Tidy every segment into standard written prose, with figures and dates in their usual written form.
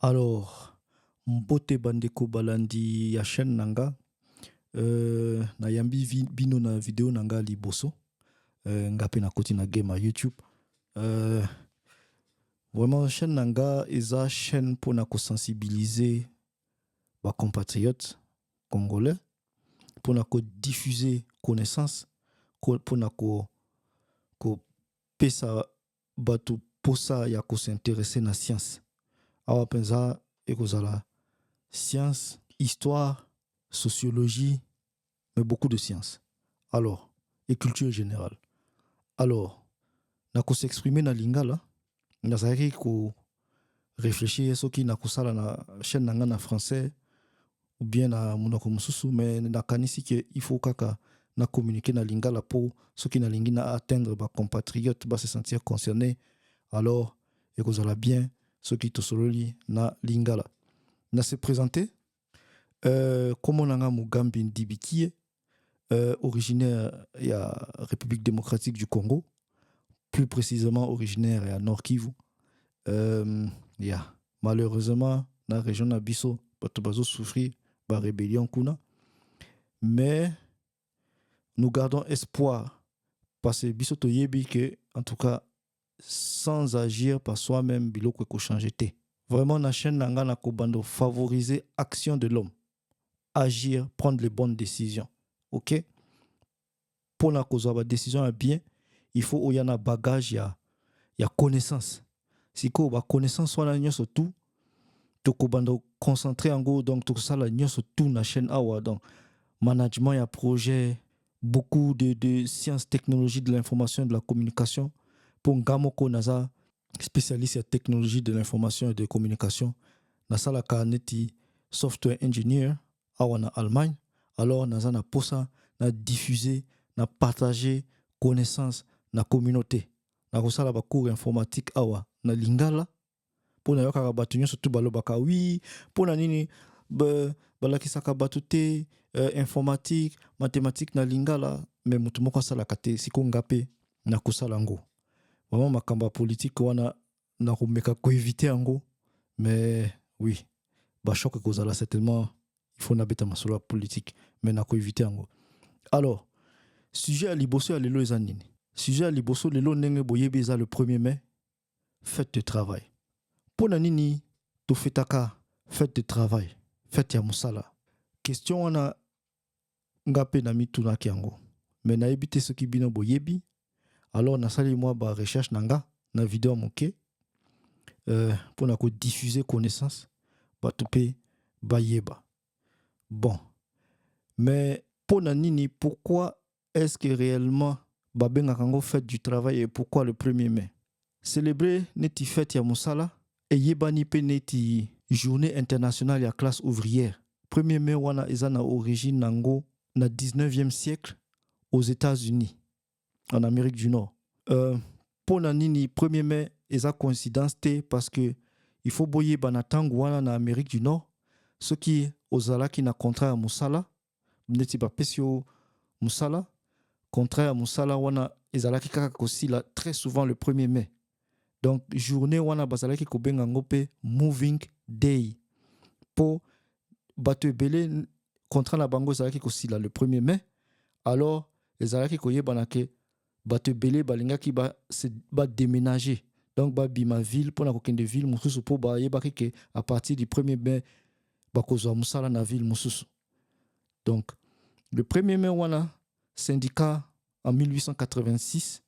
Alors, mbote bandeko balandi ya chaîne nanga, na yambi bino na video nanga liboso, nga pe na koti na game à YouTube. Euh, Vraiment chaîne nanga eza chaîne pour na ko sensibiliser ba compatriotes congolais, pour na ko diffuser connaissance, pour na ko pesa bato posa ya ko s'intéresser na science. Awa penza ekozala science, histoire, sociologie, mais beaucoup de sciences. Alors, et culture générale. Alors, na ko s'exprimer na lingala, na zaki ko réfléchir soki na kosala na chaîne nanga na français ou bien na monoko mususu, mais na kanisi que il faut kaka na communiquer na lingala pour soki na lingi na atteindre ba compatriotes ba se sentir concernés. Alors, ekozala bien soki tosololi na lingala. Na se présenter comme on a Mugambi Ndibikie, originaire de la République démocratique du Congo, plus précisément originaire de Nord Kivu. Malheureusement, dans la région de Bisso, Batobazo souffrir de la rébellion kuna. Mais nous gardons espoir parce que Bisso Toyebi que, en tout cas, sans agir par soi-même, Biloko ko changer té. Vraiment, la chaîne Nanga na Kobando favoriser l'action de l'homme. Agir, prendre les bonnes décisions. Ok? Pour la cause de décision bien, il faut qu'il y ait un bagage, il y a connaissance. Si il y a connaissance, soit la surtout, tu peux concentrer en gros, donc tout ça, la surtout la chaîne Awa. Donc, management, il y a projet, beaucoup de sciences, technologies de l'information et de la communication. Pour Ngamoko Naza, spécialiste en technologie de l'information et de la communication, Nasa la Kaneti, software engineer, Awa na Allemagne. Alors, Naza na posa, na diffuser, na partager connaissance na communauté. Na kosala ba cours informatique Awa na Lingala. Pour na yoka batu surtout balobaka oui, pour na nini balakisaka batu te informatique, mathématique na Lingala, mais mutu moko sala kate siko ngape na kosala ngo. Vraiment makamba politique wana na komeka ko éviter ngo, mais oui, ba choc kozala certainement il faut nabeta masolo politique, mais na ko éviter ngo. Alors, sujet à liboso ya lelo eza nini? Sujet à liboso lelo ndenge boyebi eza le 1er mai, fête de travail. Pona nini to fetaka fête de travail, fête ya musala. Question wana ngape na mitunaki yango. Mais na ebite soki bino boyebi, alors nasali moi ba recherche nanga na vidéo moke pour na ko diffuser connaissance bato pe bayeba. Bon. Mais pona nini, pourquoi est-ce que réellement babenga kango fête du travail et pourquoi le 1er mai? Célébrer neti fête ya musala et yebani pe neti journée internationale ya classe ouvrière. 1er mai wana eza na origine nango na 19e siècle aux États-Unis, en Amérique du Nord. Pona nini 1er mai eza coïncidence te parce que il faut boyer banatango wana na Amérique du Nord, ceux qui ozalaki na contrat ya musala neti bapesio musala, contraire à musala wana ezalaki kaka kosila très souvent le 1er mai. Donc journée wana bazalaki kobenga ngope moving day. Po bato ebele contrat na bango ezalaki kosila le 1er mai. Alors ezalaki koyebana ke bato ebele balingaki ba déménager. Donc ba bima ville pour na kokende ville mususu po ba yebaki ke à partir du 1er mai bakozwa musala na ville mususu. Donc le 1er mai wana syndicat en 1886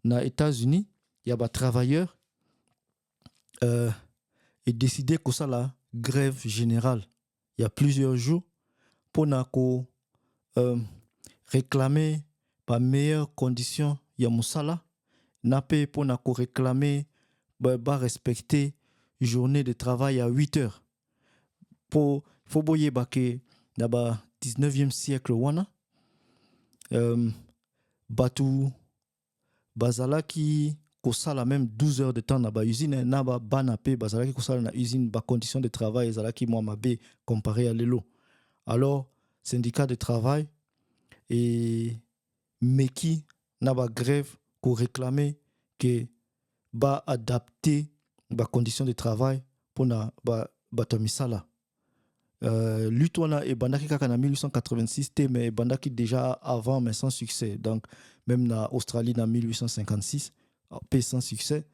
na États-Unis, il y a des travailleurs et décidé que ça la grève générale. Il y a plusieurs jours pour réclamer pas meilleures conditions ya musala, napé pour réclamer respecter journée de travail à 8 heures. Pour faut boyer baké d'aba 19e siècle wana batu bazalaki kosala même 12 heures de temps na ba usine na ba banapé bazalaki kosala na usine ba conditions de travail ezalaki moi mabe comparé à lelo. Alors syndicat de travail et meki na ba grève pour réclamer que ba adapter ba conditions de travail mpona bato ya misala. Lutte wana ebandaki kaka na 1886 te, mais ebandaki déjà avant, mais sans succès. Donc même na Australie na 1856 pe sans succès.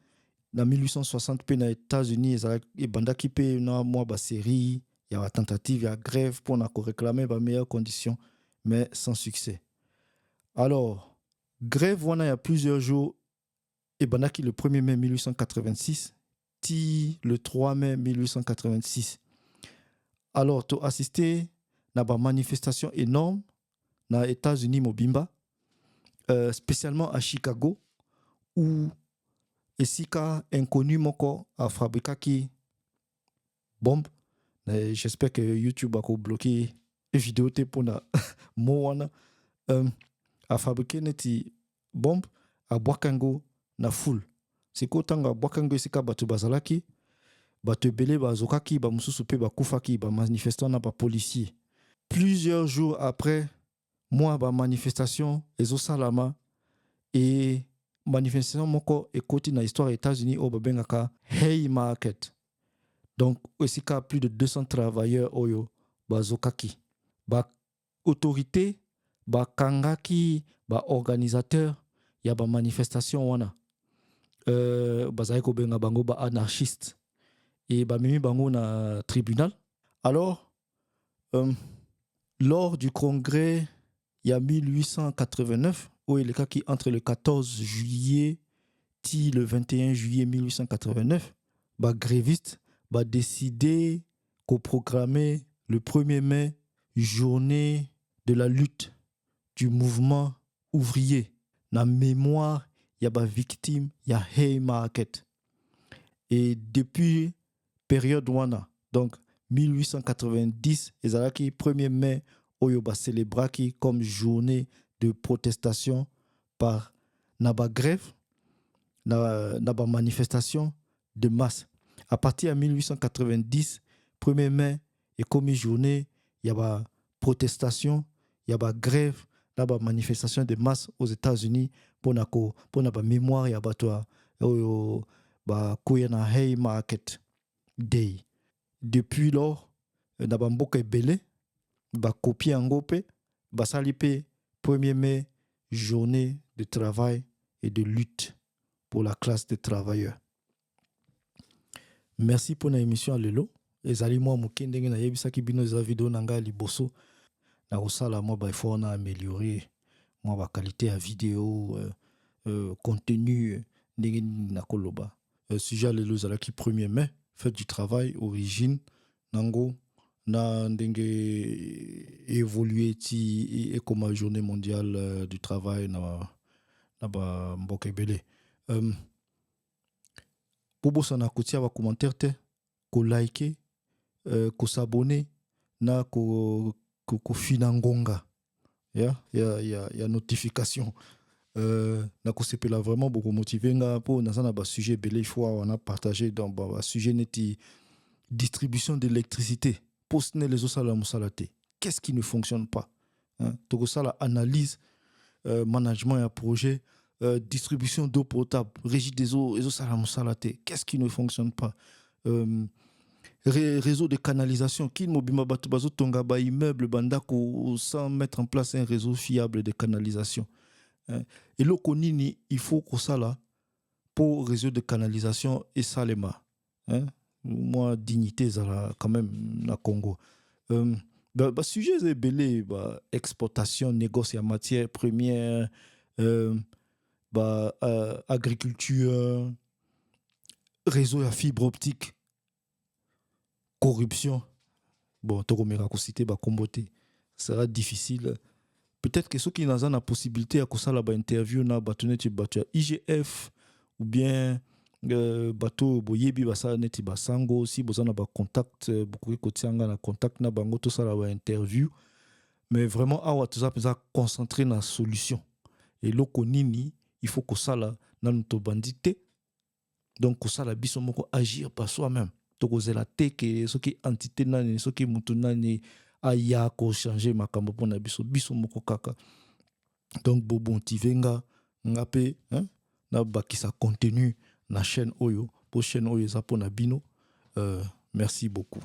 Na 1860 pe na États-Unis ebandaki pe na mwa basérie ya batentative ya grève mpona koréclame bameilleures conditions, mais sans succès. Alors grève wana ya plusieurs jours ebandaki le 1er mai 1886 ti le 3 mai 1886. Alors tu assisté na ba manifestation énorme na États-Unis mobimba, spécialement à Chicago, où esika inconnu moko a fabriqué bombe. J'espère que YouTube a bloqué les vidéos pour na moana a fabriqué neti bombe a Bwakango na foule. C'est quoi tanga Bwakango esika batu bazalaki, batu ebele bazokaki, ba mususu pe bakufaki, ba manifestant na ba policier. Plusieurs jours après, moi ba manifestation ezo salama et manifestation moko ekoti na histoire des États-Unis au babengaka Haymarket. Donc esika plus de 200 travailleurs oyo bazokaki. Ba autorité ba kangaki ba organisateur ya ba manifestation wana. Bazali ko benga bango ba anarchiste et ba mimi bango na tribunal. Alors lors du congrès il y a 1889 où il est qui entre le 14 juillet et le 21 juillet 1889, bah gréviste bah décidé qu'on programmait le 1er mai journée de la lutte du mouvement ouvrier. Na mémoire, il y a bah victime, il y a Haymarket. Et depuis période wana, donc 1890, ils ont qui 1er mai oyo ba célébraki comme journée de protestation par naba grève, naba manifestation de masse. À partir de 1890, 1er mai est comme une journée, il y a ba protestation, il y a ba grève, naba manifestation de masse aux États-Unis pour naba mémoire ya batwa oyo ba kuya na Haymarket Day. Depuis lors, naba mboka ebele ba copier yango pe ba sali pe 1er mai journée de travail et de lutte pour la classe des travailleurs. Merci pour l'émission lelo. Ezali moi mokende na yebisaki bino za vidéo nanga liboso na kosala moi ba effort na améliorer moi ba qualité à vidéo contenu ndenge na koloba. Sujet lelo zalaki 1er mai, fête du travail, origine nango na ndenge évolué ti et comme journée mondiale du travail na ba mboka ebele. Bobosa na kotia ba commentaire te, ko liker, ko s'abonner na ko fina ngonga. Ya notification. Na ko sepela vraiment beaucoup motivé nga po na sana ba sujet belé fois on a partagé dans ba sujet neti distribution d'électricité. Poste les osala musalate. Qu'est-ce qui ne fonctionne pas? Toko sala analyse, management et projet, distribution d'eau potable, régie des eaux, osala musalate. Qu'est-ce qui ne fonctionne pas? Réseau de canalisation. Qui mobima batu bazo tonga ba immeuble bandako sans mettre en place un réseau fiable de canalisation. Et le konini, il faut que ça là pour réseau de canalisation et salema. Moi dignité ça quand même na Congo. Sujet c'est belé exportation, négoce en matière première, agriculture, réseau à fibre optique, corruption. Bon, tokomera ko citer ba komboté. Ça sera difficile. Peut-être que ceux qui n'ont pas la possibilité à ça la interview na batoneti batua IGF ou bien bateau boyebi basa neti basango si besoin ba contact beaucoup kotianga na contact na bango tout ça la interview, mais vraiment awa tout ça peut concentrer na solution et loko nini il faut que ça la na to bandité, donc que ça la biso moko agir par soi-même to kozela teke ceux qui entité nani ceux qui mutu nani aya ko changer makambo pona biso moko kaka. Donc bobo tivenga ngape na bakisa contenu na chaîne oyo pour chaîne oyo za pona bino Merci beaucoup.